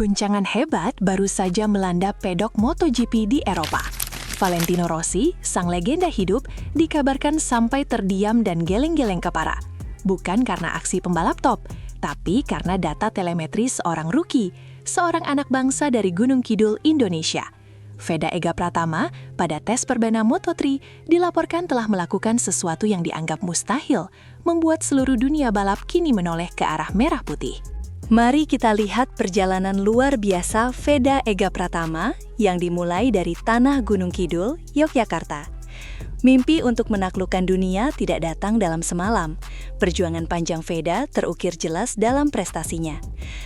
Guncangan hebat baru saja melanda pedok MotoGP di Eropa. Valentino Rossi, sang legenda hidup, dikabarkan sampai terdiam dan geleng-geleng kepala. Bukan karena aksi pembalap top, tapi karena data telemetri seorang rookie, seorang anak bangsa dari Gunung Kidul, Indonesia. Veda Ega Pratama, pada tes perdana Moto3, dilaporkan telah melakukan sesuatu yang dianggap mustahil, membuat seluruh dunia balap kini menoleh ke arah merah putih. Mari kita lihat perjalanan luar biasa Veda Ega Pratama yang dimulai dari tanah Gunung Kidul, Yogyakarta. Mimpi untuk menaklukkan dunia tidak datang dalam semalam. Perjuangan panjang Veda terukir jelas dalam prestasinya.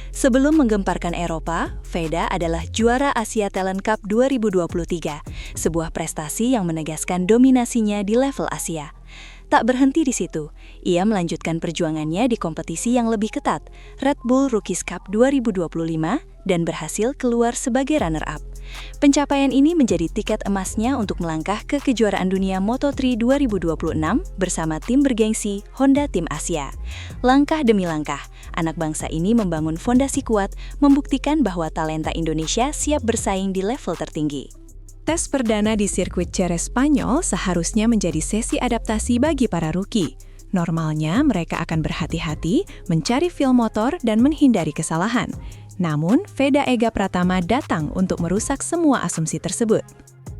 Sebelum menggemparkan Eropa, Veda adalah juara Asia Talent Cup 2023, sebuah prestasi yang menegaskan dominasinya di level Asia. Tak berhenti di situ, ia melanjutkan perjuangannya di kompetisi yang lebih ketat, Red Bull Rookies Cup 2025, dan berhasil keluar sebagai runner-up. Pencapaian ini menjadi tiket emasnya untuk melangkah ke kejuaraan dunia Moto3 2026 bersama tim bergengsi Honda Tim Asia. Langkah demi langkah, anak bangsa ini membangun fondasi kuat, membuktikan bahwa talenta Indonesia siap bersaing di level tertinggi. Tes perdana di sirkuit Jerez Spanyol seharusnya menjadi sesi adaptasi bagi para rookie. Normalnya mereka akan berhati-hati, mencari feel motor dan menghindari kesalahan. Namun, Veda Ega Pratama datang untuk merusak semua asumsi tersebut.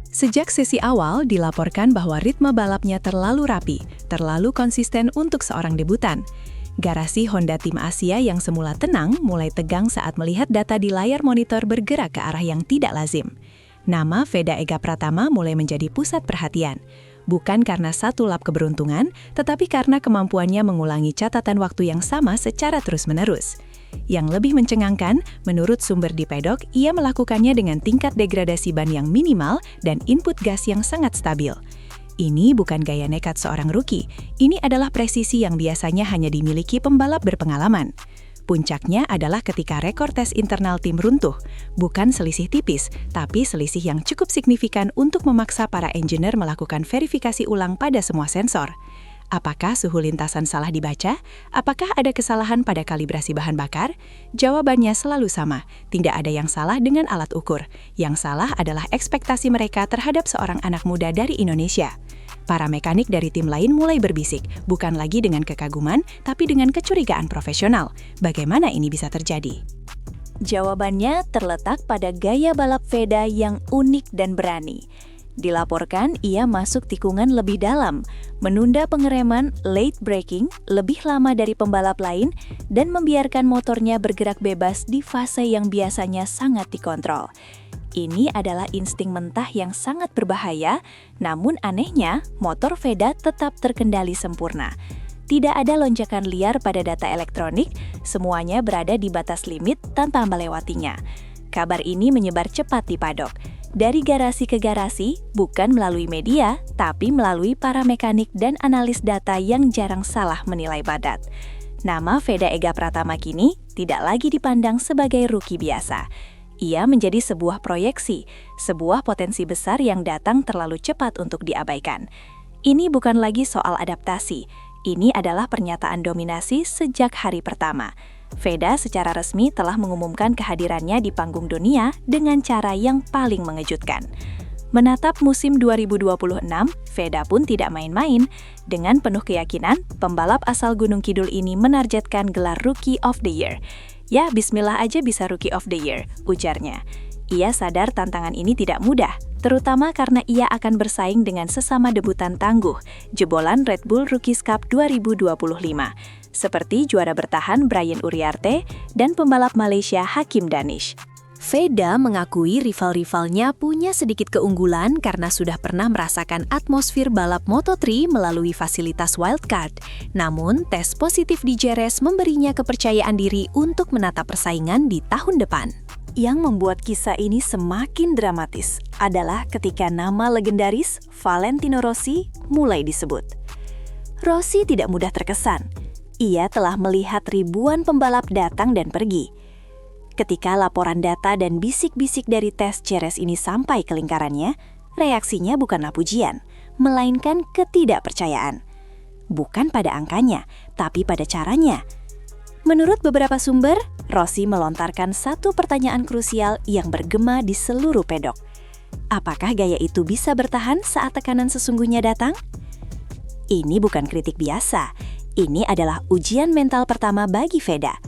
Sejak sesi awal dilaporkan bahwa ritme balapnya terlalu rapi, terlalu konsisten untuk seorang debutan. Garasi Honda Tim Asia yang semula tenang mulai tegang saat melihat data di layar monitor bergerak ke arah yang tidak lazim. Nama Veda Ega Pratama mulai menjadi pusat perhatian. Bukan karena satu lap keberuntungan, tetapi karena kemampuannya mengulangi catatan waktu yang sama secara terus-menerus. Yang lebih mencengangkan, menurut sumber di pedok, ia melakukannya dengan tingkat degradasi ban yang minimal dan input gas yang sangat stabil. Ini bukan gaya nekat seorang rookie, ini adalah presisi yang biasanya hanya dimiliki pembalap berpengalaman. Puncaknya adalah ketika rekor tes internal tim runtuh, bukan selisih tipis, tapi selisih yang cukup signifikan untuk memaksa para engineer melakukan verifikasi ulang pada semua sensor. Apakah suhu lintasan salah dibaca? Apakah ada kesalahan pada kalibrasi bahan bakar? Jawabannya selalu sama, tidak ada yang salah dengan alat ukur. Yang salah adalah ekspektasi mereka terhadap seorang anak muda dari Indonesia. Para mekanik dari tim lain mulai berbisik, bukan lagi dengan kekaguman, tapi dengan kecurigaan profesional. Bagaimana ini bisa terjadi? Jawabannya terletak pada gaya balap Veda yang unik dan berani. Dilaporkan ia masuk tikungan lebih dalam, menunda pengereman late braking lebih lama dari pembalap lain, dan membiarkan motornya bergerak bebas di fase yang biasanya sangat dikontrol. Ini adalah insting mentah yang sangat berbahaya, namun anehnya, motor Veda tetap terkendali sempurna. Tidak ada lonjakan liar pada data elektronik, semuanya berada di batas limit tanpa melewatinya. Kabar ini menyebar cepat di paddock. Dari garasi ke garasi, bukan melalui media, tapi melalui para mekanik dan analis data yang jarang salah menilai badat. Nama Veda Ega Pratama kini tidak lagi dipandang sebagai rookie biasa. Ia menjadi sebuah proyeksi, sebuah potensi besar yang datang terlalu cepat untuk diabaikan. Ini bukan lagi soal adaptasi, ini adalah pernyataan dominasi sejak hari pertama. Veda secara resmi telah mengumumkan kehadirannya di panggung dunia dengan cara yang paling mengejutkan. Menatap musim 2026, Veda pun tidak main-main. Dengan penuh keyakinan, pembalap asal Gunung Kidul ini menargetkan gelar Rookie of the Year. Ya, bismillah aja bisa Rookie of the Year, ujarnya. Ia sadar tantangan ini tidak mudah, terutama karena ia akan bersaing dengan sesama debutan tangguh, jebolan Red Bull Rookies Cup 2025, seperti juara bertahan Brian Uriarte dan pembalap Malaysia Hakim Danish. Veda mengakui rival-rivalnya punya sedikit keunggulan karena sudah pernah merasakan atmosfer balap Moto3 melalui fasilitas wildcard. Namun, tes positif di Jerez memberinya kepercayaan diri untuk menatap persaingan di tahun depan. Yang membuat kisah ini semakin dramatis adalah ketika nama legendaris Valentino Rossi mulai disebut. Rossi tidak mudah terkesan. Ia telah melihat ribuan pembalap datang dan pergi. Ketika laporan data dan bisik-bisik dari tes Jerez ini sampai ke lingkarannya, reaksinya bukanlah pujian, melainkan ketidakpercayaan. Bukan pada angkanya, tapi pada caranya. Menurut beberapa sumber, Rossi melontarkan satu pertanyaan krusial yang bergema di seluruh pedok. Apakah gaya itu bisa bertahan saat tekanan sesungguhnya datang? Ini bukan kritik biasa, ini adalah ujian mental pertama bagi Veda.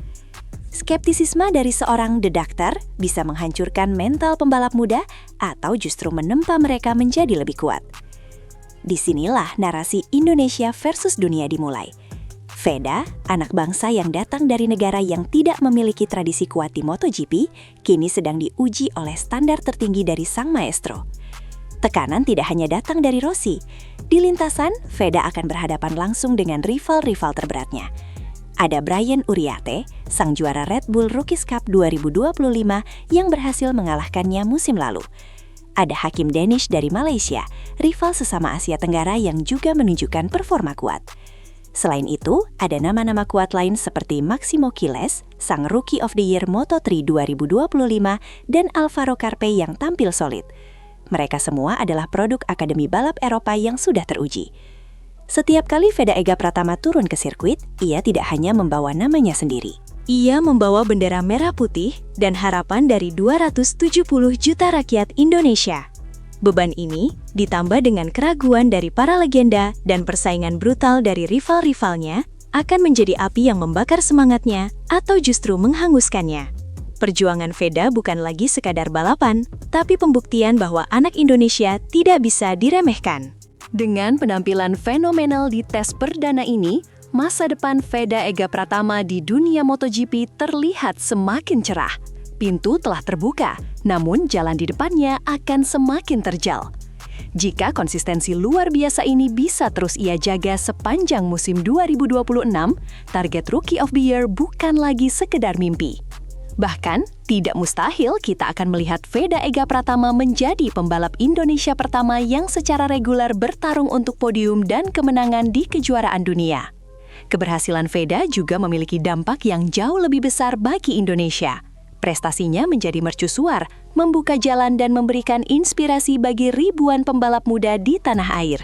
Skeptisisme dari seorang The Doctor bisa menghancurkan mental pembalap muda atau justru menempa mereka menjadi lebih kuat. Disinilah narasi Indonesia versus dunia dimulai. Veda, anak bangsa yang datang dari negara yang tidak memiliki tradisi kuat di MotoGP, kini sedang diuji oleh standar tertinggi dari sang maestro. Tekanan tidak hanya datang dari Rossi. Di lintasan, Veda akan berhadapan langsung dengan rival-rival terberatnya. Ada Brian Uriarte, sang juara Red Bull Rookies Cup 2025 yang berhasil mengalahkannya musim lalu. Ada Hakim Danish dari Malaysia, rival sesama Asia Tenggara yang juga menunjukkan performa kuat. Selain itu, ada nama-nama kuat lain seperti Maximo Quiles, sang Rookie of the Year Moto3 2025, dan Alvaro Carpe yang tampil solid. Mereka semua adalah produk Akademi Balap Eropa yang sudah teruji. Setiap kali Veda Ega Pratama turun ke sirkuit, ia tidak hanya membawa namanya sendiri. Ia membawa bendera merah putih dan harapan dari 270 juta rakyat Indonesia. Beban ini ditambah dengan keraguan dari para legenda dan persaingan brutal dari rival-rivalnya akan menjadi api yang membakar semangatnya atau justru menghanguskannya. Perjuangan Veda bukan lagi sekadar balapan, tapi pembuktian bahwa anak Indonesia tidak bisa diremehkan. Dengan penampilan fenomenal di tes perdana ini, masa depan Veda Ega Pratama di dunia MotoGP terlihat semakin cerah. Pintu telah terbuka, namun jalan di depannya akan semakin terjal. Jika konsistensi luar biasa ini bisa terus ia jaga sepanjang musim 2026, target Rookie of the Year bukan lagi sekedar mimpi. Bahkan, tidak mustahil kita akan melihat Veda Ega Pratama menjadi pembalap Indonesia pertama yang secara reguler bertarung untuk podium dan kemenangan di kejuaraan dunia. Keberhasilan Veda juga memiliki dampak yang jauh lebih besar bagi Indonesia. Prestasinya menjadi mercusuar, membuka jalan dan memberikan inspirasi bagi ribuan pembalap muda di tanah air.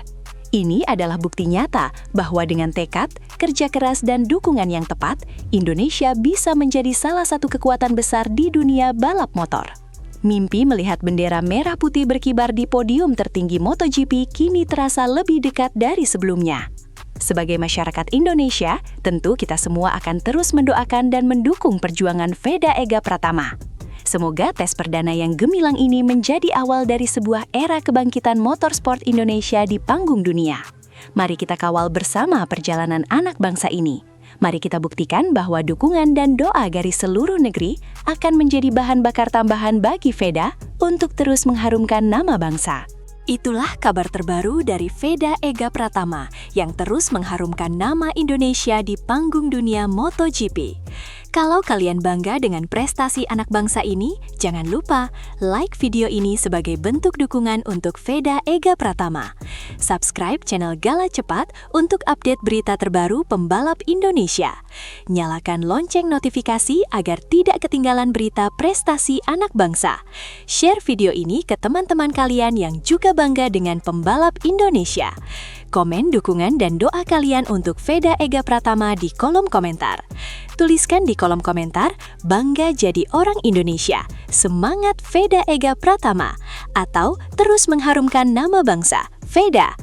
Ini adalah bukti nyata bahwa dengan tekad, kerja keras dan dukungan yang tepat, Indonesia bisa menjadi salah satu kekuatan besar di dunia balap motor. Mimpi melihat bendera merah putih berkibar di podium tertinggi MotoGP kini terasa lebih dekat dari sebelumnya. Sebagai masyarakat Indonesia, tentu kita semua akan terus mendoakan dan mendukung perjuangan Veda Ega Pratama. Semoga tes perdana yang gemilang ini menjadi awal dari sebuah era kebangkitan motorsport Indonesia di panggung dunia. Mari kita kawal bersama perjalanan anak bangsa ini. Mari kita buktikan bahwa dukungan dan doa garis seluruh negeri akan menjadi bahan bakar tambahan bagi Veda untuk terus mengharumkan nama bangsa. Itulah kabar terbaru dari Veda Ega Pratama yang terus mengharumkan nama Indonesia di panggung dunia MotoGP. Kalau kalian bangga dengan prestasi anak bangsa ini, jangan lupa like video ini sebagai bentuk dukungan untuk Veda Ega Pratama. Subscribe channel Gala Cepat untuk update berita terbaru pembalap Indonesia. Nyalakan lonceng notifikasi agar tidak ketinggalan berita prestasi anak bangsa. Share video ini ke teman-teman kalian yang juga bangga dengan pembalap Indonesia. Komen dukungan dan doa kalian untuk Veda Ega Pratama di kolom komentar. Tuliskan di kolom komentar, bangga jadi orang Indonesia, semangat Veda Ega Pratama, atau terus mengharumkan nama bangsa, Veda.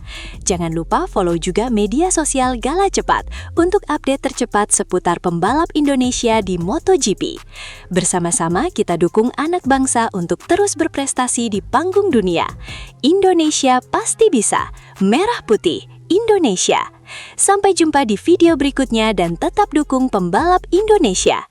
Jangan lupa follow juga media sosial Gala Cepat untuk update tercepat seputar pembalap Indonesia di MotoGP. Bersama-sama kita dukung anak bangsa untuk terus berprestasi di panggung dunia. Indonesia pasti bisa, merah putih, Indonesia. Sampai jumpa di video berikutnya dan tetap dukung pembalap Indonesia.